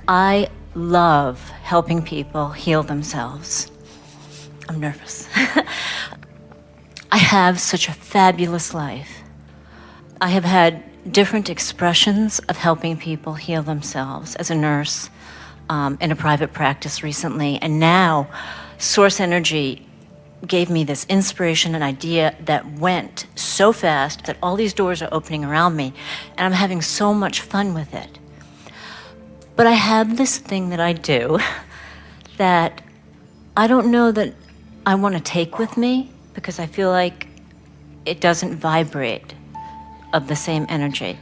I love helping people heal themselves. I'm nervous. I have such a fabulous life. I have had different expressions of helping people heal themselves as a nurse in a private practice recently, and now Source Energy gave me this inspiration and idea that went so fast that all these doors are opening around me, and I'm having so much fun with it. But I have this thing that I do that I don't know that I want to take with me, because I feel like it doesn't vibrate of the same energy.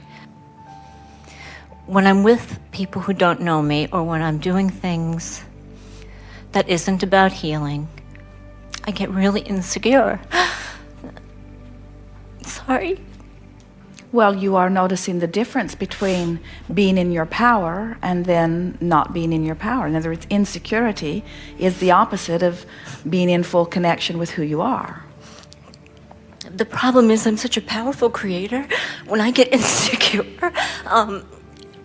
When I'm with people who don't know me, or when I'm doing things that isn't about healing, I get really insecure. Sorry. Well, you are noticing the difference between being in your power and then not being in your power. In other words, insecurity is the opposite of being in full connection with who you are. The problem is I'm such a powerful creator. When I get insecure,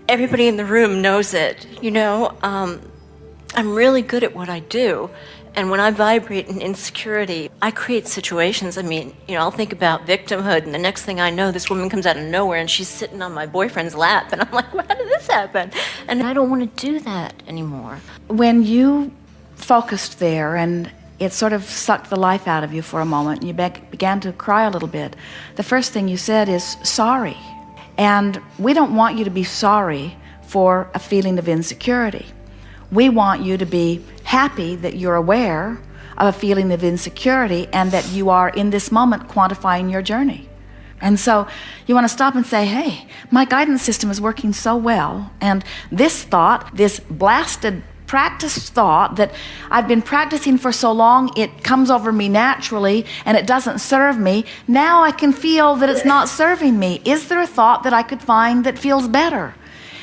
everybody in the room knows it. You know, I'm really good at what I do. And when I vibrate in insecurity, I create situations. I mean, you know, I'll think about victimhood, and the next thing I know, this woman comes out of nowhere and she's sitting on my boyfriend's lap, and I'm like, well, how did this happen? And I don't want to do that anymore. When you focused there and it sort of sucked the life out of you for a moment, and you began to cry a little bit, the first thing you said is sorry. And we don't want you to be sorry for a feeling of insecurity. We want you to be happy that you're aware of a feeling of insecurity and that you are in this moment quantifying your journey. And so you want to stop and say, hey, my guidance system is working so well, and this thought, this blasted practiced thought that I've been practicing for so long, it comes over me naturally and it doesn't serve me. Now I can feel that it's not serving me. Is there a thought that I could find that feels better?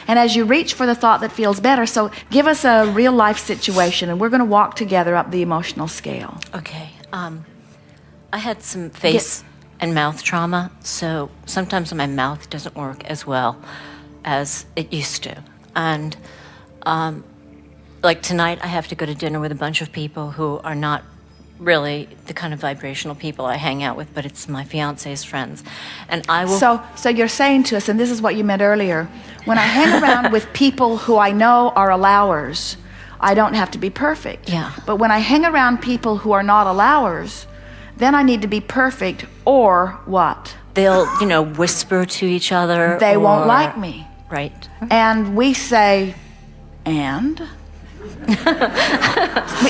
And as you reach for the thought that feels better, so give us a real life situation, and we're going to walk together up the emotional scale. Okay. I had some face and mouth trauma, so sometimes my mouth doesn't work as well as it used to. And like tonight, I have to go to dinner with a bunch of people who are not really the kind of vibrational people I hang out with, but it's my fiance's friends. And I will... So you're saying to us, and this is what you meant earlier, when I hang around with people who I know are allowers, I don't have to be perfect. Yeah. But when I hang around people who are not allowers, then I need to be perfect, or what? They'll, you know, whisper to each other. They won't like me. Right. And we say, and?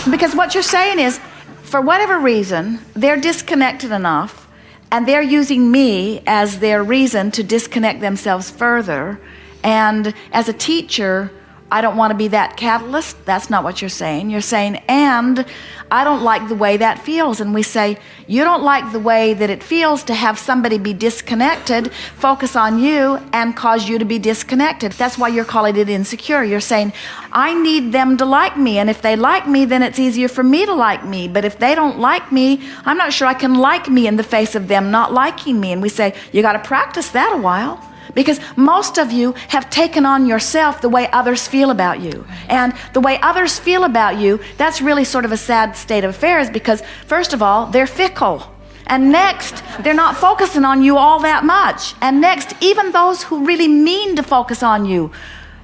Because what you're saying is, for whatever reason, they're disconnected enough, and they're using me as their reason to disconnect themselves further. And as a teacher, I don't want to be that catalyst. That's not what you're saying. You're saying, and I don't like the way that feels. And we say, you don't like the way that it feels to have somebody be disconnected, focus on you, and cause you to be disconnected. That's why you're calling it insecure. You're saying, I need them to like me, and if they like me, then it's easier for me to like me. But if they don't like me, I'm not sure I can like me in the face of them not liking me. And we say, you got to practice that a while. Because most of you have taken on yourself the way others feel about you. And the way others feel about you, that's really sort of a sad state of affairs, because first of all, they're fickle. And next, they're not focusing on you all that much. And next, even those who really mean to focus on you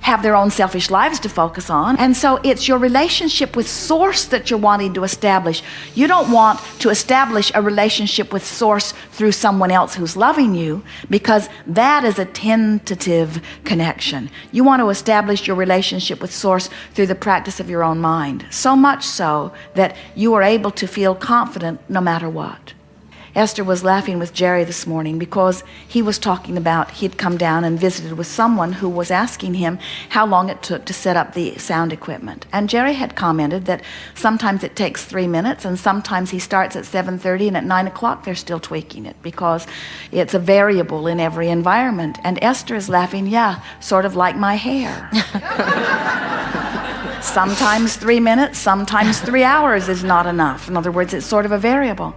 have their own selfish lives to focus on. And so it's your relationship with Source that you're wanting to establish. You don't want to establish a relationship with Source through someone else who's loving you, because that is a tentative connection. You want to establish your relationship with Source through the practice of your own mind, so much so that you are able to feel confident no matter what. Esther was laughing with Jerry this morning because he was talking about he'd come down and visited with someone who was asking him how long it took to set up the sound equipment. And Jerry had commented that sometimes it takes 3 minutes, and sometimes he starts at 7:30, and at 9 o'clock they're still tweaking it because it's a variable in every environment. And Esther is laughing, yeah, sort of like my hair. Sometimes 3 minutes, sometimes 3 hours is not enough. In other words, it's sort of a variable.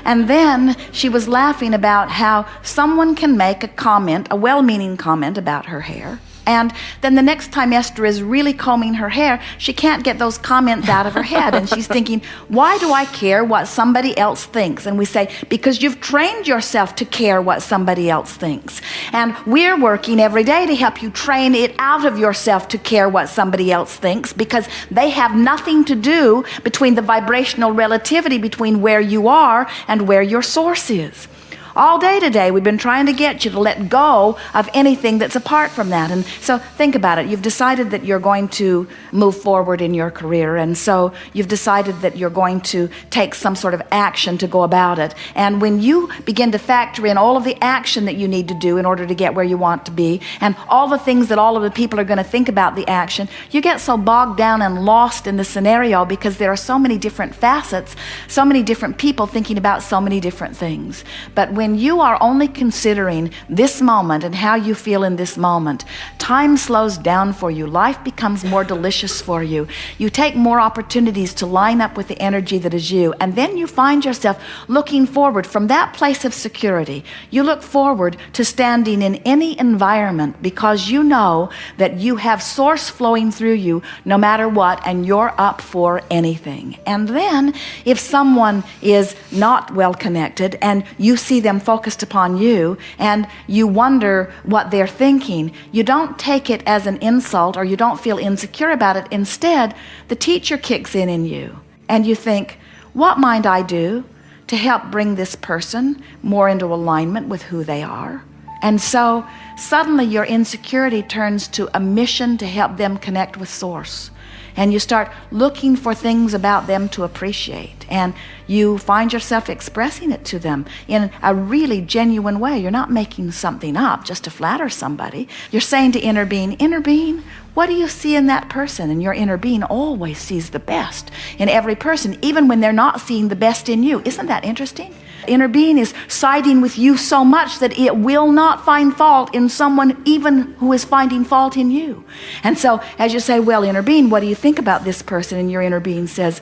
And then she was laughing about how someone can make a comment, a well-meaning comment about her hair, And then the next time Esther is really combing her hair, she can't get those comments out of her head. And she's thinking, why do I care what somebody else thinks? And we say, because you've trained yourself to care what somebody else thinks. And we're working every day to help you train it out of yourself to care what somebody else thinks, because they have nothing to do between the vibrational relativity between where you are and where your source is. All day today, we've been trying to get you to let go of anything that's apart from that. And so think about it. You've decided that you're going to move forward in your career. And so you've decided that you're going to take some sort of action to go about it. And when you begin to factor in all of the action that you need to do in order to get where you want to be, and all the things that all of the people are going to think about the action, you get so bogged down and lost in the scenario because there are so many different facets, so many different people thinking about so many different things. But when you are only considering this moment and how you feel in this moment, time slows down for you. Life becomes more delicious for you. You take more opportunities to line up with the energy that is you. And then you find yourself looking forward from that place of security. You look forward to standing in any environment because you know that you have source flowing through you no matter what, and you're up for anything. And then if someone is not well connected and you see them focused upon you and you wonder what they're thinking, you don't take it as an insult or you don't feel insecure about it. Instead, the teacher kicks in you and you think, what might I do to help bring this person more into alignment with who they are? And so suddenly your insecurity turns to a mission to help them connect with source. And you start looking for things about them to appreciate. And you find yourself expressing it to them in a really genuine way. You're not making something up just to flatter somebody. You're saying to inner being, what do you see in that person? And your inner being always sees the best in every person, even when they're not seeing the best in you. Isn't that interesting? Inner being is siding with you so much that it will not find fault in someone even who is finding fault in you. And so as you say, well, inner being, what do you think about this person? And your inner being says,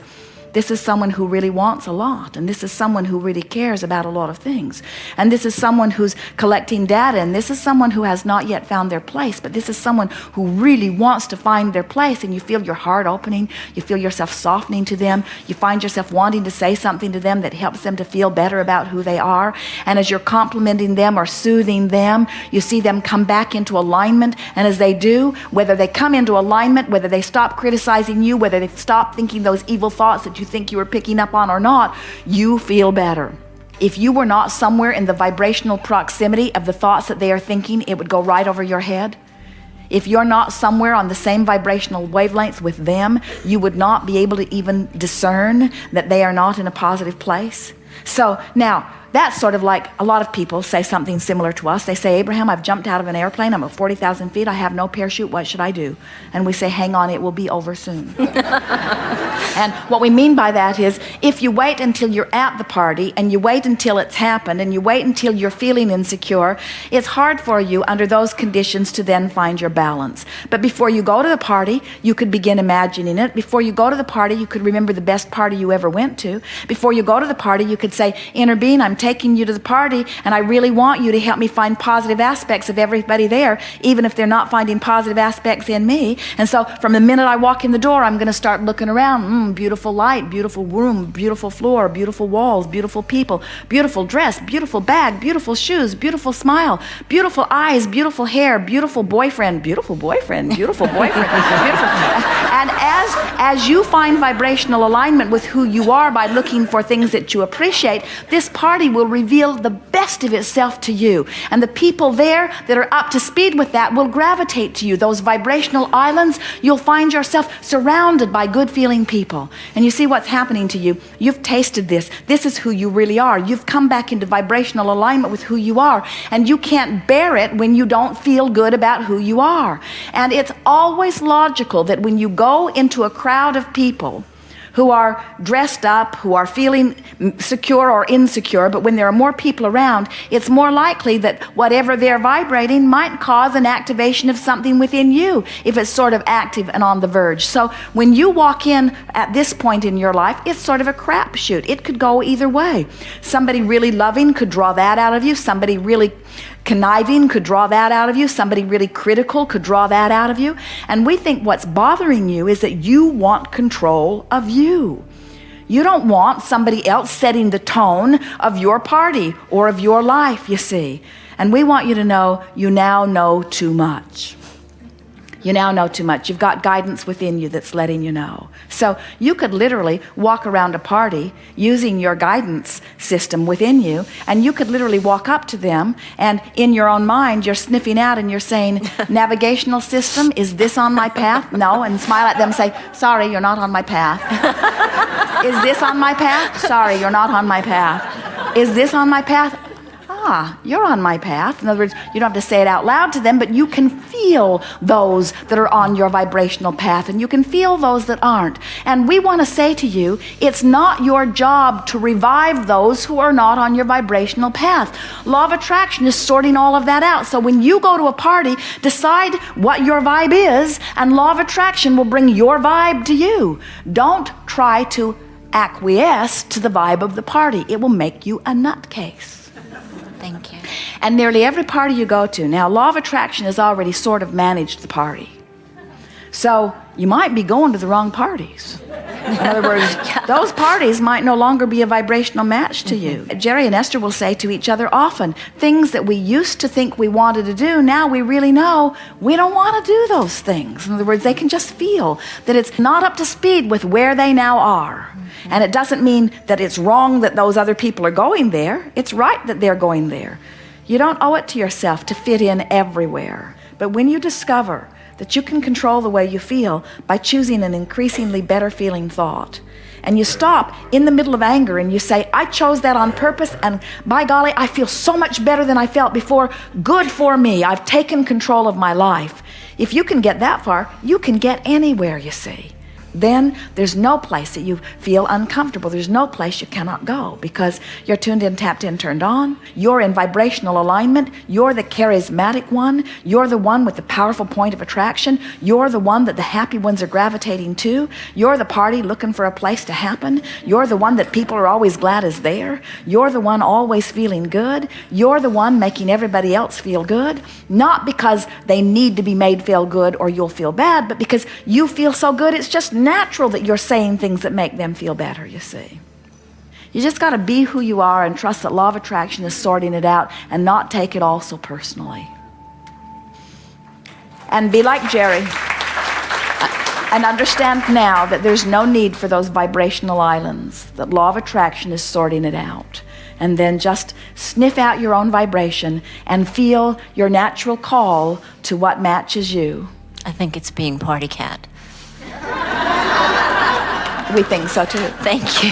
this is someone who really wants a lot, and this is someone who really cares about a lot of things, and this is someone who's collecting data, and this is someone who has not yet found their place, but this is someone who really wants to find their place. And you feel your heart opening, you feel yourself softening to them, you find yourself wanting to say something to them that helps them to feel better about who they are. And as you're complimenting them or soothing them, you see them come back into alignment. And as they do, whether they come into alignment, whether they stop criticizing you, whether they stop thinking those evil thoughts that you think you were picking up on or not, you feel better. If you were not somewhere in the vibrational proximity of the thoughts that they are thinking, it would go right over your head. If you're not somewhere on the same vibrational wavelength with them, you would not be able to even discern that they are not in a positive place. So now, that's sort of like a lot of people say something similar to us. They say, Abraham, I've jumped out of an airplane. I'm at 40,000 feet. I have no parachute. What should I do? And we say, hang on, it will be over soon. And what we mean by that is, if you wait until you're at the party and you wait until it's happened and you wait until you're feeling insecure, it's hard for you under those conditions to then find your balance. But before you go to the party, you could begin imagining it. Before you go to the party, you could remember the best party you ever went to. Before you go to the party, you could say, inner being, I'm taking you to the party, and I really want you to help me find positive aspects of everybody there, even if they're not finding positive aspects in me. And so from the minute I walk in the door, I'm going to start looking around. Beautiful light, beautiful room, beautiful floor, beautiful walls, beautiful people, beautiful dress, beautiful bag, beautiful shoes, beautiful smile, beautiful eyes, beautiful hair, beautiful boyfriend, beautiful boyfriend, beautiful boyfriend, beautiful. And as you find vibrational alignment with who you are by looking for things that you appreciate, this party will reveal the best of itself to you. And the people there that are up to speed with that will gravitate to you. Those vibrational islands, you'll find yourself surrounded by good-feeling people. And you see what's happening to you. You've tasted this. This is who you really are. You've come back into vibrational alignment with who you are. And you can't bear it when you don't feel good about who you are. And it's always logical that when you go into a crowd of people who are dressed up, who are feeling secure or insecure, but when there are more people around, it's more likely that whatever they're vibrating might cause an activation of something within you if it's sort of active and on the verge. So when you walk in at this point in your life, it's sort of a crapshoot. It could go either way. Somebody really loving could draw that out of you. Somebody really conniving could draw that out of you. Somebody really critical could draw that out of you. And we think what's bothering you is that you want control of you. You don't want somebody else setting the tone of your party or of your life, you see. And we want you to know you now know too much. You now know too much. You've got guidance within you that's letting you know. So you could literally walk around a party using your guidance system within you, and you could literally walk up to them, and in your own mind, you're sniffing out and you're saying, navigational system, is this on my path? No. And smile at them and say, sorry, you're not on my path. Is this on my path? Sorry, you're not on my path. Is this on my path? You're on my path. In other words, you don't have to say it out loud to them, but you can feel those that are on your vibrational path, and you can feel those that aren't. And we want to say to you, it's not your job to revive those who are not on your vibrational path. Law of attraction is sorting all of that out. So when you go to a party, decide what your vibe is, and law of attraction will bring your vibe to you. Don't try to acquiesce to the vibe of the party. It will make you a nutcase. Thank you. And nearly every party you go to, now law of attraction has already sort of managed the party. So you might be going to the wrong parties. In other words, those parties might no longer be a vibrational match to you. Jerry and Esther will say to each other often, things that we used to think we wanted to do, now we really know we don't want to do those things. In other words, they can just feel that it's not up to speed with where they now are. And it doesn't mean that it's wrong that those other people are going there. It's right that they're going there. You don't owe it to yourself to fit in everywhere. But when you discover that you can control the way you feel by choosing an increasingly better feeling thought, and you stop in the middle of anger and you say, I chose that on purpose, and by golly, I feel so much better than I felt before. Good for me. I've taken control of my life. If you can get that far, you can get anywhere, you see. Then there's no place that you feel uncomfortable. There's no place you cannot go, because you're tuned in, tapped in, turned on. You're in vibrational alignment. You're the charismatic one. You're the one with the powerful point of attraction. You're the one that the happy ones are gravitating to. You're the party looking for a place to happen. You're the one that people are always glad is there. You're the one always feeling good. You're the one making everybody else feel good, not because they need to be made feel good or you'll feel bad, but because you feel so good. It's just natural that you're saying things that make them feel better, you see. You just got to be who you are and trust that law of attraction is sorting it out, and not take it all so personally. And be like Jerry and understand now that there's no need for those vibrational islands, that law of attraction is sorting it out. And then just sniff out your own vibration and feel your natural call to what matches you. I think it's being party cat. We think so too. Thank you.